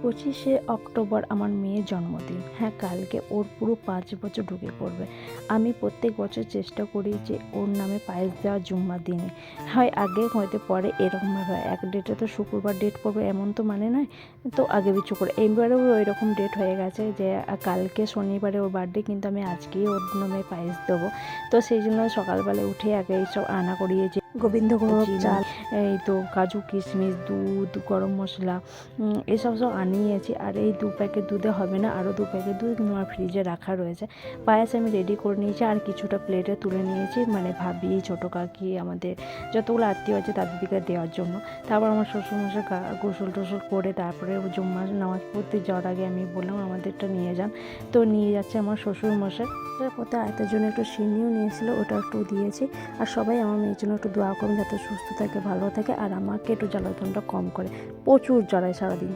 25শে October আমার মেয়ের জন্মদিন। হ্যাঁ, কালকে ওর পুরো 5 বছর ঢুকে পড়বে। আমি প্রত্যেক বছর চেষ্টা করি যে ওর নামে পায়েস দেওয়ার জুম্মার দিনে। হয় আগে হয়তো পরে, এরকমভাবে হয়। এক ডেটে তো শুক্রবার ডেট পড়বে এমন তো মানে নয়, তো আগে পিছু করে এইবারেও ওই রকম ডেট হয়ে গেছে যে কালকে শনিবারে ওর বার্থডে, কিন্তু আমি আজকেই ওর নামে পায়েস দেবো। তো সেই জন্য সকালবেলায় উঠে আগে এইসব আনা করিয়েছি, গোবিন্দভোগ চাল, এই তো কাজু কিশমিশ, দুধ, গরম মশলা, এসব আনিয়েছি। আর এই 2 প্যাকেট দুধে হবে না, আরও 2 প্যাকেট দুধ কিন্তু আমার ফ্রিজে রাখা রয়েছে। পায়েস আমি রেডি করে নিয়েছি, আর কিছুটা প্লেটে তুলে নিয়েছি, মানে ভাবি, ছোটো কাকি, আমাদের যতগুলো আত্মীয় আছে তাদেরকে দেওয়ার জন্য। তারপর আমার শ্বশুরমশাই গোসল টোসল করে তারপরে জুম্মার নামাজ পড়তে যাওয়ার আগে আমি বললাম আমাদেরটা নিয়ে যান। তো নিয়ে যাচ্ছে আমার শ্বশুরমশাই। পথে আয়তের জন্য একটু সিন্নিও নিয়েছিল, ওটা একটু দিয়েছি। আর সবাই আমার মেয়ের জন্য একটু দোয়া করবেন যাতে সুস্থ থাকে, ভালো থাকে, আর আমাকে একটু জ্বালাতনটা কম করে। প্রচুর জ্বালায় সারাদিন।